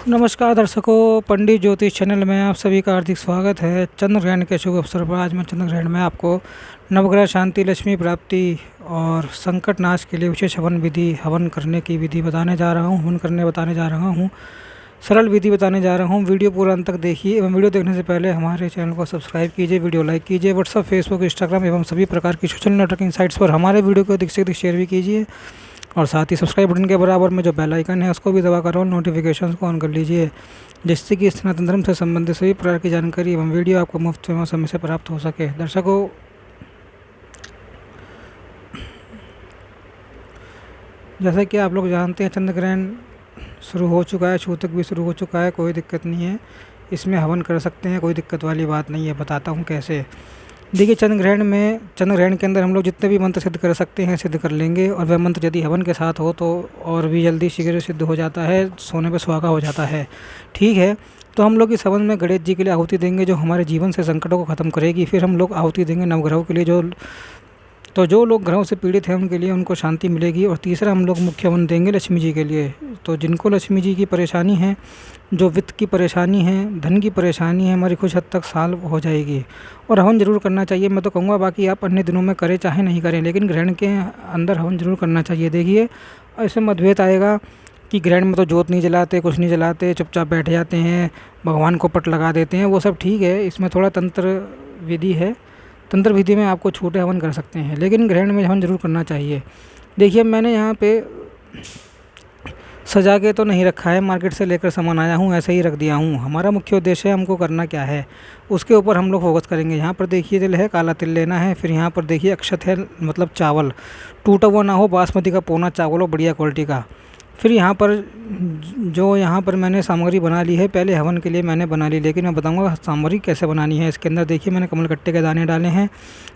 नमस्कार दर्शकों, पंडित ज्योतिष चैनल में आप सभी का हार्दिक स्वागत है। चंद्र ग्रहण के शुभ अवसर पर आज मैं चंद्र ग्रहण में आपको नवग्रह शांति, लक्ष्मी प्राप्ति और संकट नाश के लिए विशेष हवन करने की विधि बताने जा रहा हूँ। हवन करने बताने जा रहा हूँ, सरल विधि बताने जा रहा हूँ। वीडियो पूरा अंत तक देखिए एवं वीडियो देखने से पहले हमारे चैनल को सब्सक्राइब कीजिए, वीडियो लाइक कीजिए। व्हाट्सअप, फेसबुक, इंस्टाग्राम एवं सभी प्रकार की सोशल नेटवर्किंग साइट्स पर हमारे वीडियो को अधिक से अधिक शेयर भी कीजिए और साथ ही सब्सक्राइब बटन के बराबर में जो बेल आइकन है उसको भी दबाकर ऑल नोटिफिकेशंस को ऑन कर लीजिए, जिससे कि सनातन धर्म से संबंधित सभी प्रकार की जानकारी एवं वीडियो आपको मुफ्त में समय से प्राप्त हो सके। दर्शकों, जैसा कि आप लोग जानते हैं, चंद्र ग्रहण शुरू हो चुका है, छूतक भी शुरू हो चुका है। कोई दिक्कत नहीं है, इसमें हवन कर सकते हैं, कोई दिक्कत वाली बात नहीं है। बताता हूँ कैसे। देखिए, चंद्र ग्रहण के अंदर हम लोग जितने भी मंत्र सिद्ध कर सकते हैं सिद्ध कर लेंगे, और वह मंत्र यदि हवन के साथ हो तो और भी जल्दी शीघ्र सिद्ध हो जाता है, सोने पे सुहागा हो जाता है। ठीक है, तो हम लोग इस हवन में गणेश जी के लिए आहुति देंगे, जो हमारे जीवन से संकटों को ख़त्म करेगी। फिर हम लोग आहुति देंगे नवग्रहों के लिए, जो लोग ग्रहों से पीड़ित हैं उनके लिए उनको शांति मिलेगी। और तीसरा हम लोग मुख्य हवन देंगे लक्ष्मी जी के लिए। तो जिनको लक्ष्मी जी की परेशानी है, जो वित्त की परेशानी है, धन की परेशानी है, हमारी कुछ हद तक सॉल्व हो जाएगी। और हवन ज़रूर करना चाहिए, मैं तो कहूँगा। बाकी आप अन्य दिनों में करें चाहे नहीं करें, लेकिन ग्रहण के अंदर हवन ज़रूर करना चाहिए। देखिए, ऐसे मतभेद आएगा कि ग्रहण में तो जोत नहीं जलाते, कुछ नहीं जलाते, चुपचाप बैठ जाते हैं, भगवान को पट लगा देते हैं। वो सब ठीक है, इसमें थोड़ा तंत्र विधि है। तंत्र विधि में आपको छोटे हवन कर सकते हैं, लेकिन ग्रहण में हवन ज़रूर करना चाहिए। देखिए, मैंने यहाँ पे सजा के तो नहीं रखा है, मार्केट से लेकर सामान आया हूँ, ऐसे ही रख दिया हूँ। हमारा मुख्य उद्देश्य है हमको करना क्या है, उसके ऊपर हम लोग फोकस करेंगे। यहाँ पर देखिए तिल है, काला तिल लेना है। फिर यहाँ पर देखिए अक्षत है, मतलब चावल टूटा हुआ ना हो, बासमती का पौना चावल हो, बढ़िया क्वालिटी का। फिर यहाँ पर मैंने सामग्री बना ली है, पहले हवन के लिए मैंने बना ली, लेकिन मैं बताऊंगा सामग्री कैसे बनानी है। इसके अंदर देखिए मैंने कमलकट्टे के दाने डाले हैं।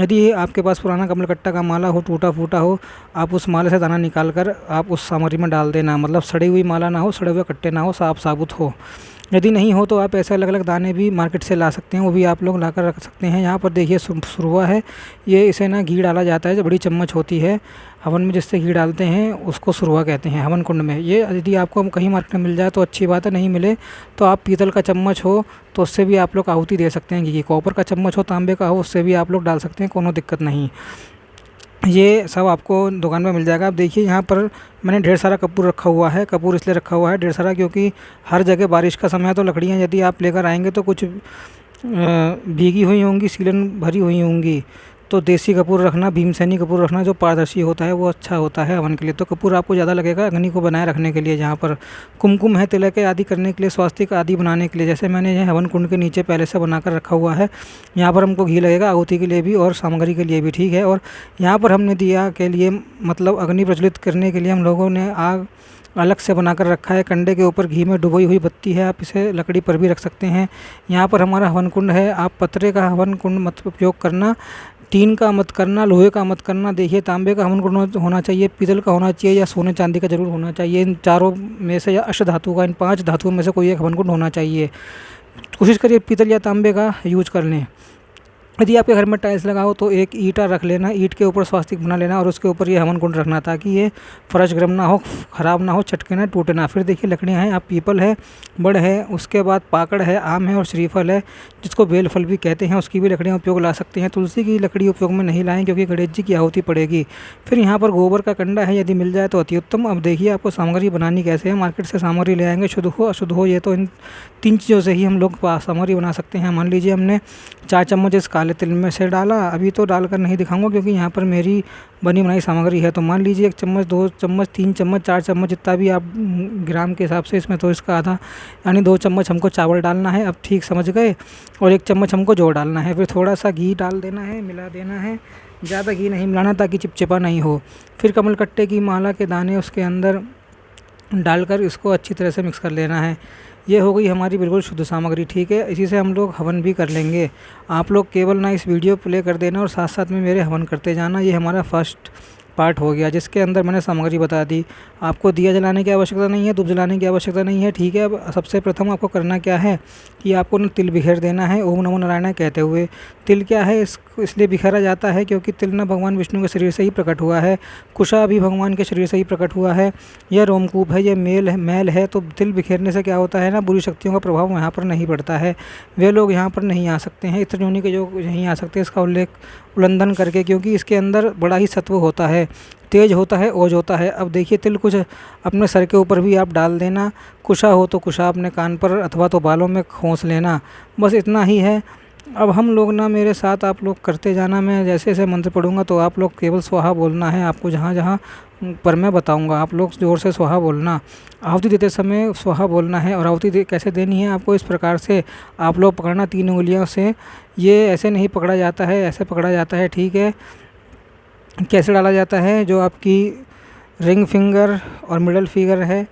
यदि आपके पास पुराना कमलकट्टा का माला हो, टूटा फूटा हो, आप उस माले से दाना निकाल कर आप उस सामग्री में डाल देना। मतलब सड़ी हुई माला ना हो, सड़े हुए कट्टे ना हो, साफ साबुत हो। यदि नहीं हो तो आप ऐसे अलग अलग दाने भी मार्केट से ला सकते हैं, वो भी आप लोग ला कर रख सकते हैं। यहाँ पर देखिए सुरवा है, ये इसे ना घी डाला जाता है, जो बड़ी चम्मच होती है हवन में जिससे घी डालते हैं उसको सुरवा कहते हैं हवन कुंड में। ये यदि आपको कहीं मार्केट में मिल जाए तो अच्छी बात है, नहीं मिले तो आप पीतल का चम्मच हो तो उससे भी आप लोग आहुति दे सकते हैं घी की। कॉपर का चम्मच हो, तांबे का हो, उससे भी आप लोग डाल सकते हैं, कोनो दिक्कत नहीं। ये सब आपको दुकान में मिल जाएगा। आप देखिए यहाँ पर मैंने ढेर सारा कपूर रखा हुआ है। कपूर इसलिए रखा हुआ है ढेर सारा, क्योंकि हर जगह बारिश का समय है, तो लकड़ियाँ यदि आप लेकर आएंगे तो कुछ भीगी हुई होंगी, सीलन भरी हुई होंगी। तो देसी कपूर रखना, भीमसेनी कपूर रखना, जो पारदर्शी होता है वो अच्छा होता है हवन के लिए। तो कपूर आपको ज़्यादा लगेगा अग्नि को बनाए रखने के लिए। जहाँ पर कुमकुम है, तिलक आदि करने के लिए, स्वास्तिक आदि बनाने के लिए, जैसे मैंने यह हवन कुंड के नीचे पहले से बनाकर रखा हुआ है। यहाँ पर हमको घी लगेगा आहुति के लिए भी और सामग्री के लिए भी। ठीक है, और यहाँ पर हमने दिया के लिए, मतलब अग्नि प्रज्वलित करने के लिए हम लोगों ने आग अलग से बनाकर रखा है। कंडे के ऊपर घी में डुबोई हुई बत्ती है, आप इसे लकड़ी पर भी रख सकते हैं। यहाँ पर हमारा हवन कुंड है। आप पत्रे का हवन कुंड मत उपयोग करना, टीन का मत करना, लोहे का मत करना। देखिए, तांबे का हवन कुंड होना चाहिए, पीतल का होना चाहिए, या सोने चांदी का जरूर होना चाहिए। इन चारों में से, या अष्ट धातु का, इन 5 धातुओं में से कोई एक हवन कुंड होना चाहिए। कोशिश करिए पीतल या तांबे का यूज कर लें। यदि आपके घर में टाइल्स लगा हो तो एक ईंटा रख लेना, ईंट के ऊपर स्वास्तिक बना लेना और उसके ऊपर ये हवन कुंड रखना, ताकि ये फर्श गर्म ना हो, ख़राब ना हो, चटके ना, टूटे ना। फिर देखिए लकड़ियाँ हैं, आप पीपल है, बड़ है, उसके बाद पाकड़ है, आम है और श्रीफल है, जिसको बेल फल भी कहते हैं, उसकी भी लकड़ियाँ उपयोग ला सकते हैं। तुलसी की लकड़ी उपयोग में नहीं लाएँ, क्योंकि गणेश जी की आहुति पड़ेगी। फिर यहाँ पर गोबर का कंडा है, यदि मिल जाए तो अति उत्तम। अब देखिए आपको सामग्री बनानी कैसे है। मार्केट से सामग्री ले आएंगे, शुद्ध हो अशुद्ध हो, ये तो इन 3 चीज़ों से ही हम लोग सामग्री बना सकते हैं। मान लीजिए हमने 4 चम्मच इस काले तिल में से डाला, अभी तो डालकर नहीं दिखाऊंगा क्योंकि यहाँ पर मेरी बनी बनाई सामग्री है। तो मान लीजिए 1 चम्मच, 2 चम्मच, 3 चम्मच, 4 चम्मच, जितना भी आप ग्राम के हिसाब से, इसमें तो इसका आधा यानी 2 चम्मच हमको चावल डालना है। अब ठीक समझ गए। और 1 चम्मच हमको जौ डालना है। फिर थोड़ा सा घी डाल देना है, मिला देना है। ज़्यादा घी नहीं मिलाना ताकि चिपचिपा नहीं हो। फिर कमलकट्टे की माला के दाने उसके अंदर डालकर इसको अच्छी तरह से मिक्स कर लेना है। ये हो गई हमारी बिल्कुल शुद्ध सामग्री। ठीक है, इसी से हम लोग हवन भी कर लेंगे। आप लोग केवल ना इस वीडियो प्ले कर देना और साथ साथ में मेरे हवन करते जाना। ये हमारा फर्स्ट पार्ट हो गया, जिसके अंदर मैंने सामग्री बता दी। आपको दिया जलाने की आवश्यकता नहीं है, धूप जलाने की आवश्यकता नहीं है, ठीक है। अब सबसे प्रथम आपको करना क्या है कि आपको ना तिल बिखेर देना है ओम नमो नारायण कहते हुए। तिल क्या है, इसलिए बिखेरा जाता है क्योंकि तिल ना भगवान विष्णु के शरीर से ही प्रकट हुआ है, कुशा भी भगवान के शरीर से ही प्रकट हुआ है, यह रोमकूप है, यह मैल है। तो तिल बिखेरने से क्या होता है ना, बुरी शक्तियों का प्रभाव यहाँ पर नहीं पड़ता है, वे लोग यहाँ पर नहीं आ सकते हैं, इत्र योनि के जो नहीं आ सकते, इसका उल्लंघन करके, क्योंकि इसके अंदर बड़ा ही सत्व होता है, तेज होता है, ओज होता है। अब देखिए तिल कुछ अपने सर के ऊपर भी आप डाल देना, कुशा हो तो कुशा अपने कान पर अथवा तो बालों में खोस लेना, बस इतना ही है। अब हम लोग ना मेरे साथ आप लोग करते जाना, मैं जैसे जैसे मंत्र पढ़ूंगा तो आप लोग केवल स्वाहा बोलना है, आपको जहाँ जहाँ पर मैं बताऊंगा आप लोग जोर से स्वाहा बोलना। आहुति देते समय स्वाहा बोलना है। और आहुति कैसे देनी है आपको, इस प्रकार से आप लोग पकड़ना 3 उंगलियों से, ये ऐसे नहीं पकड़ा जाता है, ऐसे पकड़ा जाता है, ठीक है। कैसे डाला जाता है, जो आपकी रिंग फिंगर और मिडल फिंगर है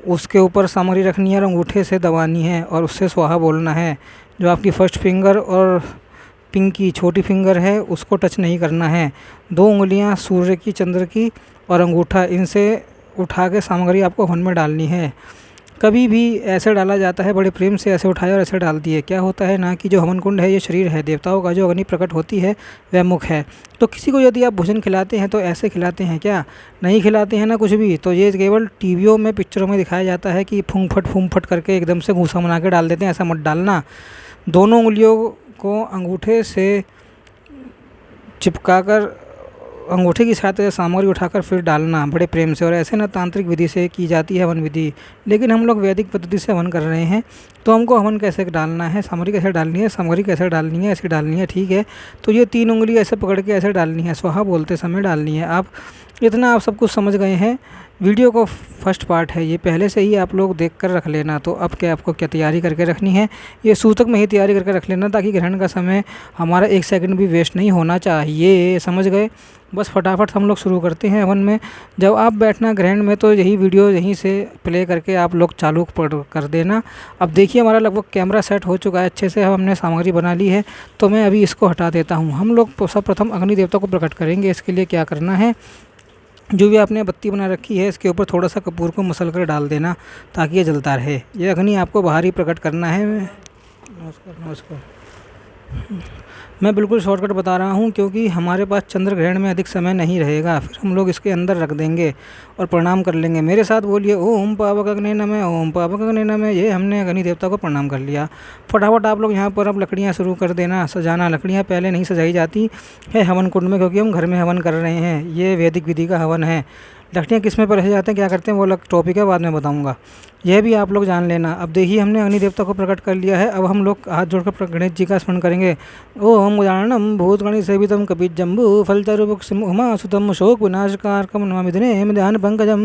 उसके ऊपर सामग्री रखनी है और अंगूठे से दबानी है और उससे स्वाहा बोलना है। जो आपकी फर्स्ट फिंगर और पिंकी छोटी फिंगर है उसको टच नहीं करना है। 2 उंगलियां सूर्य की, चंद्र की और अंगूठा, इनसे उठा के सामग्री आपको हवन में डालनी है। कभी भी ऐसे डाला जाता है, बड़े प्रेम से ऐसे उठाया और ऐसे डाल दिए। क्या होता है ना कि जो हवन कुंड है ये शरीर है, देवताओं का जो अग्नि प्रकट होती है वह मुख है। तो किसी को यदि आप भोजन खिलाते हैं तो ऐसे खिलाते हैं क्या, नहीं खिलाते हैं ना कुछ भी। तो ये केवल टीवियों में, पिक्चरों में दिखाया जाता है कि फूंक फट करके एकदम से घूसा बना के डाल देते हैं, ऐसा मत डालना। दोनों उंगलियों को अंगूठे से चिपका कर अंगूठे की सहायता से सामग्री उठाकर फिर डालना बड़े प्रेम से। और ऐसे ना तांत्रिक विधि से की जाती है हवन विधि, लेकिन हम लोग वैदिक पद्धति से हवन कर रहे हैं। तो हमको हवन कैसे डालना है, सामग्री कैसे डालनी है, सामग्री कैसे डालनी है, ऐसे डालनी है, ठीक है। तो ये 3 उंगली ऐसे पकड़ के ऐसे डालनी है, स्वाहा बोलते समय डालनी है। आप इतना आप सब कुछ समझ गए हैं। वीडियो को फर्स्ट पार्ट है ये, पहले से ही आप लोग देख कर रख लेना। तो अब क्या आपको क्या तैयारी करके रखनी है, ये सूतक में ही तैयारी करके रख लेना, ताकि ग्रहण का समय हमारा 1 सेकंड भी वेस्ट नहीं होना चाहिए, समझ गए। बस फटाफट हम लोग शुरू करते हैं हवन में। जब आप बैठना ग्रहण में तो यही वीडियो यहीं से प्ले करके आप लोग चालू कर देना। अब देखिए हमारा लगभग कैमरा सेट हो चुका है अच्छे से, हमने सामग्री बना ली है। तो मैं अभी इसको हटा देता हूँ। हम लोग सर्वप्रथम अग्नि देवता को प्रकट करेंगे। इसके लिए क्या करना है, जो भी आपने बत्ती बना रखी है इसके ऊपर थोड़ा सा कपूर को मसल कर डाल देना ताकि ये जलता रहे। ये अग्नि आपको बाहर ही प्रकट करना है। नमस्कार नमस्कार। मैं बिल्कुल शॉर्टकट बता रहा हूँ क्योंकि हमारे पास चंद्र ग्रहण में अधिक समय नहीं रहेगा, फिर हम लोग इसके अंदर रख देंगे और प्रणाम कर लेंगे। मेरे साथ बोलिए ओम पावक अग्ने नमः, ओम पावक अग्ने नमः। ये हमने अग्नि देवता को प्रणाम कर लिया। फटाफट आप लोग यहाँ पर अब लकड़ियाँ शुरू कर देना, सजाना। लकड़ियाँ पहले नहीं सजाई जाती है हवन कुंड में, क्योंकि हम घर में हवन कर रहे हैं, ये वैदिक विधि का हवन है। लकड़ियाँ किस में पर जाते हैं, क्या करते हैं, वो अलग टॉपिक है, बाद में बताऊंगा। यह भी आप लोग जान लेना। अब देखिए हमने अग्नि देवता को प्रकट कर लिया है। अब हम लोग हाथ जोड़कर गणेश जी का स्मरण करेंगे। ओम गजाननम भूतगणेश सेवितम कपित जम्बू फलचारूपक उमा सुतम शोक विनाशकारकम नमामि विघ्नेश ध्यान पंकजम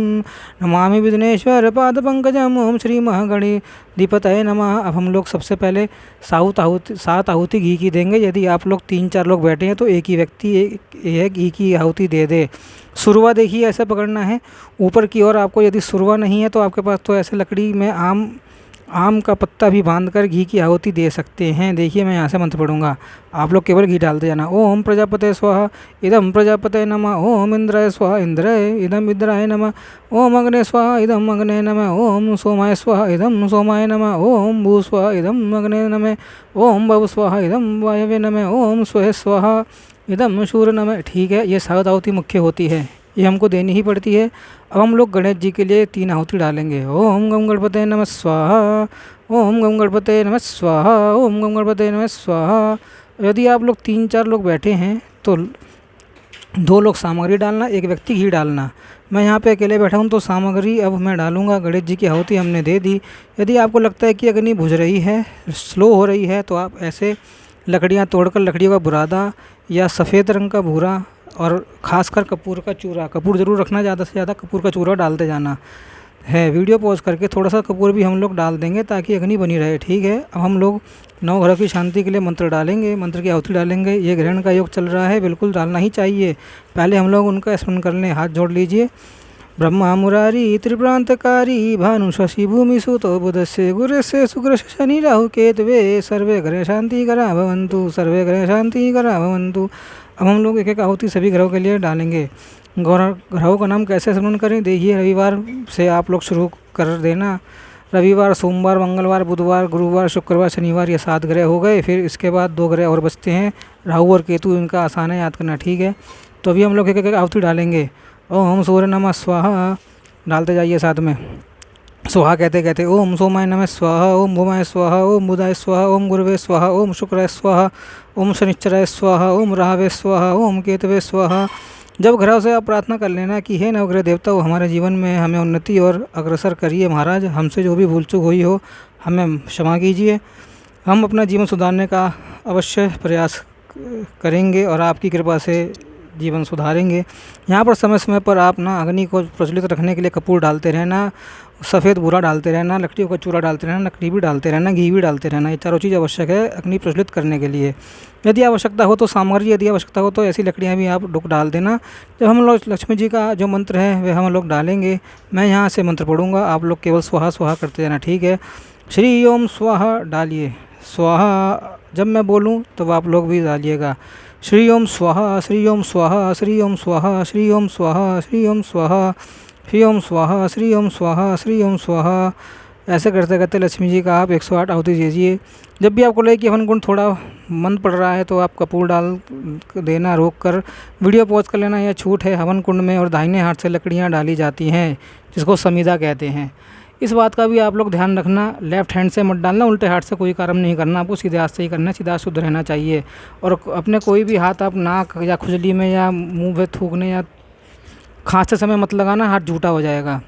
नमामि विघ्नेश्वर पाद पंकजम। ओम श्री महागणपतये नमः। अब हम लोग सबसे पहले 7 आहुति घी की देंगे। यदि आप लोग 3-4 लोग बैठे हैं तो एक ही व्यक्ति एक घी की आहुति दे दे। सुरवा देखिए ऐसे पकड़ना है ऊपर की ओर। आपको यदि सुरवा नहीं है तो आपके पास तो ऐसे लकड़ी में आम का पत्ता भी बांधकर घी की आहुति दे सकते हैं। देखिए मैं यहाँ से मंत्र पढ़ूंगा, आप लोग केवल घी डालते जाना। ओम प्रजापते स्वाहा इदम प्रजापते नमः। ओम इंद्राय स्वाहा इंद्राय इदम इंद्राय नमः। ओम अग्ने स्वाहा इदम अग्ने नमः। ओम सोमाय स्वाहा इदम सोमाय नमः। ओम भू स्वाहा इदम अग्ने नमः। ओम भव स्वाहा इदम वायवे नमः। ओम स्वः स्वाहा इदम शूर नमः। ठीक है, ये 7 आहुति मुख्य होती है, ये हमको देनी ही पड़ती है। अब हम लोग गणेश जी के लिए 3 आहुति डालेंगे। ओम गम गणपते नमः स्वाहा, ओम गम गणपते नमः स्वाहा, ओम गम गणपते नमः स्वाहा। यदि आप लोग 3-4 लोग बैठे हैं तो 2 लोग सामग्री डालना, एक व्यक्ति घी डालना। मैं यहाँ पे अकेले बैठा हूँ तो सामग्री अब मैं डालूंगा। गणेश जी की आहुति हमने दे दी। यदि आपको लगता है कि अग्नि बुझ रही है, स्लो हो रही है, तो आप ऐसे लकड़ियाँ तोड़कर लकड़ियों का बुरादा या सफ़ेद रंग का भूरा और ख़ासकर कपूर का चूरा, कपूर ज़रूर रखना, ज़्यादा से ज़्यादा कपूर का चूरा डालते जाना है। वीडियो पॉज करके थोड़ा सा कपूर भी हम लोग डाल देंगे ताकि अग्नि बनी रहे, ठीक है। अब हम लोग 9 घरों की शांति के लिए मंत्र डालेंगे, मंत्र की आहुति डालेंगे। ये ग्रहण का योग चल रहा है, बिल्कुल डालना ही चाहिए। पहले हम लोग उनका स्मरण कर लें, हाथ जोड़ लीजिए। ब्रह्मा मुरारी त्रिप्रांतकारी भानु शशि भूमि सुतो बुधस्य गुरस्य शुक्र शनि राहु केतवे सर्वे ग्रह शांति करा भवन्तु, सर्वे ग्रह शांति करा भवन्तु। अब हम लोग एक आहुति सभी ग्रहों के लिए डालेंगे। ग्रहों का नाम कैसे स्मरण करें? देखिए, रविवार से आप लोग शुरू कर देना। रविवार, सोमवार, मंगलवार, बुधवार, गुरुवार, शुक्रवार, शनिवार, ये 7 ग्रह हो गए। फिर इसके बाद 2 ग्रह और बचते हैं, राहु और केतु। इनका आसान है याद करना, ठीक है। तो अभी हम लोग एक एक आहुति डालेंगे। ओम सूर्य नमः स्वाहा डालते जाइए साथ में, स्वाहा कहते कहते। ओम सोमाय नमः स्वाहा, ओम भूमाय स्वाहा, ओम बुधाय स्वाहा, ओम गुरुवे स्वाहा, ओम शुक्राय स्वाहा, ओम शनिश्चराय स्वाहा, ओम राहवे स्वाहा, ओम केतवे स्वाहा। जब घरों से आप प्रार्थना कर लेना कि हे नवग्रह देवता, वो हमारे जीवन में हमें उन्नति और अग्रसर करिए महाराज, हमसे जो भी भूल चूक हुई हो हमें क्षमा कीजिए, हम अपना जीवन सुधारने का अवश्य प्रयास करेंगे और आपकी कृपा से जीवन सुधारेंगे। यहाँ पर समय समय पर आप ना अग्नि को प्रज्वलित रखने के लिए कपूर डालते रहना, सफ़ेद बूरा डालते रहना, लकड़ियों का चूरा डालते रहना, लकड़ी भी डालते रहना, घी भी डालते रहना। ये चारों चीज़ आवश्यक है अग्नि प्रज्वलित करने के लिए। यदि आवश्यकता हो तो सामग्री, यदि आवश्यकता हो तो ऐसी लकड़ियाँ भी आप डाल देना। जब हम लोग लक्ष्मी जी का जो मंत्र है वह हम लोग डालेंगे, मैं यहाँ से मंत्र पढ़ूँगा, आप लोग केवल स्वाहा स्वाहा करते जाना, ठीक है। श्री ओम स्वाहा डालिए, स्वाहा जब मैं बोलूँ तब आप लोग भी डालिएगा। श्री ओम स्वाहा, श्री ओम स्वाहा, श्री ओम स्वाहा, श्री ओम स्वाहा, श्री ओम स्वाहा, श्री ओम स्वाहा, श्री ओम स्वाहा, श्री ओम स्वाहा। ऐसे करते करते लक्ष्मी जी का आप 108 आहुति दीजिए। जब भी आपको लगे कि हवन कुंड थोड़ा मंद पड़ रहा है तो आप कपूर डाल देना, रोक कर वीडियो पॉज कर लेना। यह छूट है, हवन कुंड में और दाहिने हाथ से लकड़ियाँ डाली जाती हैं, जिसको समीदा कहते हैं। इस बात का भी आप लोग ध्यान रखना, लेफ्ट हैंड से मत डालना, उल्टे हाथ से कोई काम नहीं करना, आपको सीधे हाथ से ही करना है, सीधा शुद्ध रहना चाहिए। और अपने कोई भी हाथ आप नाक या खुजली में या मुंह में थूकने या खांसते समय मत लगाना, हाथ झूठा हो जाएगा।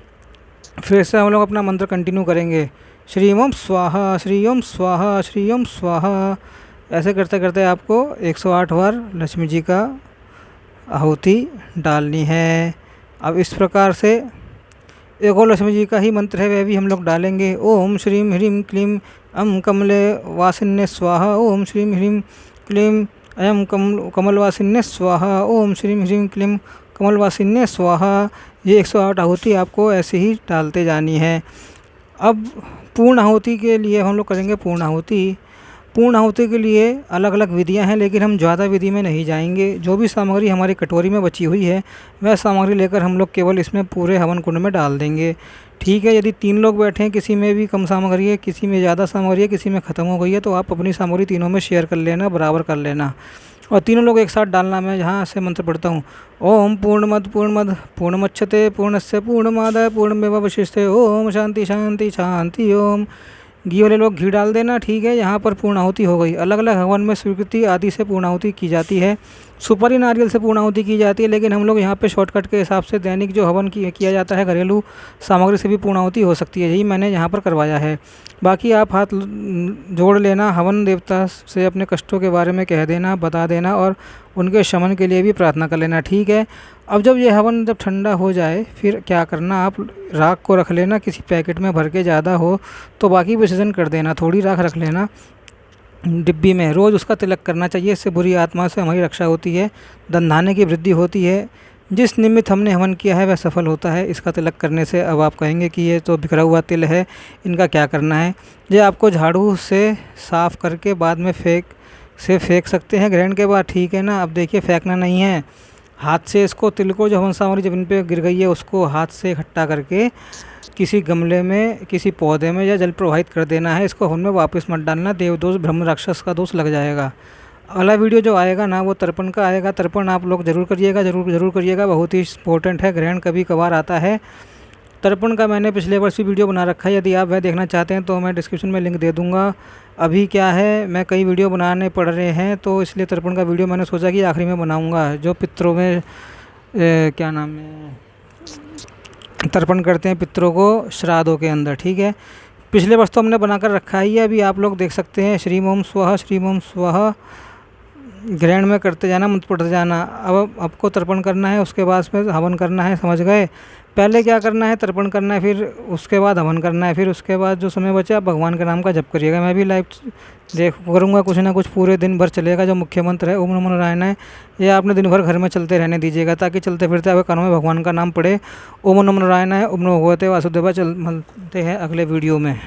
फिर से हम लोग अपना मंत्र कंटिन्यू करेंगे, श्री ओम स्वाहा, श्री ओम स्वाहा, श्री ओम स्वाहा। ऐसे करते करते आपको 108 बार लक्ष्मी जी का आहुति डालनी है। अब इस प्रकार से एक और लक्ष्मी जी का ही मंत्र है, वह भी हम लोग डालेंगे। ओम श्रीम ह्रीम क्लीम अम कमले वासिन्य स्वाहा, ओम श्रीम ह्रीम क्लीम अयम कमल वासिन्य स्वाहा, ओम श्रीम ह्रीम क्लीम कमल वासिन्य स्वाहा। ये 108 आहुति आपको ऐसे ही डालते जानी है। अब पूर्ण आहुति के लिए हम लोग करेंगे पूर्ण आहुति। पूर्ण आहुति के लिए अलग अलग विधियां हैं, लेकिन हम ज़्यादा विधि में नहीं जाएंगे। जो भी सामग्री हमारी कटोरी में बची हुई है वह सामग्री लेकर हम लोग केवल इसमें पूरे हवन कुंड में डाल देंगे, ठीक है। यदि 3 लोग बैठे हैं, किसी में भी कम सामग्री है, किसी में ज़्यादा सामग्री है, किसी में ख़त्म हो गई है, तो आप अपनी सामग्री तीनों में शेयर कर लेना, बराबर कर लेना और तीनों लोग एक साथ डालना। मैं यहाँ से मंत्र पढ़ता हूँ, ओम पूर्णमद पूर्णमच्छते पूर्णस्य पूर्णमादाय पूर्णमेवावशिष्यते, ओम शांति शांति शांति। ओम घी वाले लोग घी डाल देना, ठीक है। यहाँ पर पूर्ण आहुति हो गई। अलग अलग हवन में स्वीकृति आदि से पूर्ण आहुति की जाती है, सुपारी नारियल से पूर्ण आहुति की जाती है, लेकिन हम लोग यहाँ पे शॉर्टकट के हिसाब से दैनिक जो हवन किया जाता है घरेलू सामग्री से भी पूर्ण आहुति हो सकती है, यही मैंने यहाँ पर करवाया है। बाकी आप हाथ जोड़ लेना, हवन देवता से अपने कष्टों के बारे में कह देना, बता देना और उनके शमन के लिए भी प्रार्थना कर लेना, ठीक है। अब जब ये हवन जब ठंडा हो जाए फिर क्या करना, आप राख को रख लेना किसी पैकेट में भर के, ज़्यादा हो तो बाकी विसर्जन कर देना, थोड़ी राख रख लेना डिब्बी में। रोज़ उसका तिलक करना चाहिए, इससे बुरी आत्मा से हमारी रक्षा होती है, धन की वृद्धि होती है। जिस निमित्त हमने हवन किया है वह सफल होता है इसका तिलक करने से। अब आप कहेंगे कि ये तो बिखरा हुआ तिल है, इनका क्या करना है। ये आपको झाड़ू से साफ़ करके बाद में फेंक सकते हैं ग्रहण के बाद, ठीक है ना। अब देखिए, फेंकना नहीं है, हाथ से इसको तिल को जो हवन सामग्री जमीन पे गिर गई है उसको हाथ से इकट्ठा करके किसी गमले में, किसी पौधे में या जल प्रवाहित कर देना है। इसको हवन में वापस मत डालना, देवदोष ब्रह्म राक्षस का दोष लग जाएगा। अगला वीडियो जो आएगा ना वो तर्पण का आएगा। तर्पण आप लोग ज़रूर करिएगा, ज़रूर करिएगा, बहुत ही इंपॉर्टेंट है। ग्रहण कभी कभार आता है। तर्पण का मैंने पिछले वर्ष भी वीडियो बना रखा है, यदि आप वह देखना चाहते हैं तो मैं डिस्क्रिप्शन में लिंक दे दूँगा। अभी क्या है, मैं कई वीडियो बनाने पड़ रहे हैं तो इसलिए तर्पण का वीडियो मैंने सोचा कि आखिरी में बनाऊँगा। जो पितरों में क्या नाम है, तर्पण करते हैं पितरों को श्राद्धों के अंदर, ठीक है। पिछले वर्ष तो हमने बनाकर रखा ही है, अभी आप लोग देख सकते हैं। श्रीम ओम स्वाहा, श्रीम ओम स्वाहा ग्रहण में करते जाना, मंत्र पढ़ते जाना। अब आपको तर्पण करना है, उसके बाद में हवन करना है, समझ गए। पहले क्या करना है, तर्पण करना है, फिर उसके बाद हवन करना है, फिर उसके बाद जो समय बचा भगवान के नाम का जप करिएगा। मैं भी लाइव करूँगा, कुछ ना कुछ पूरे दिन भर चलेगा। जो मुख्य मंत्र है ओम नमो नारायण है, ये आपने दिन भर घर में चलते रहने दीजिएगा, ताकि चलते फिरते आपके कानों में भगवान का नाम पड़े। ओम नमो नारायण है, ओम नमो भगवते वासुदेवाय। मिलते हैं अगले वीडियो में।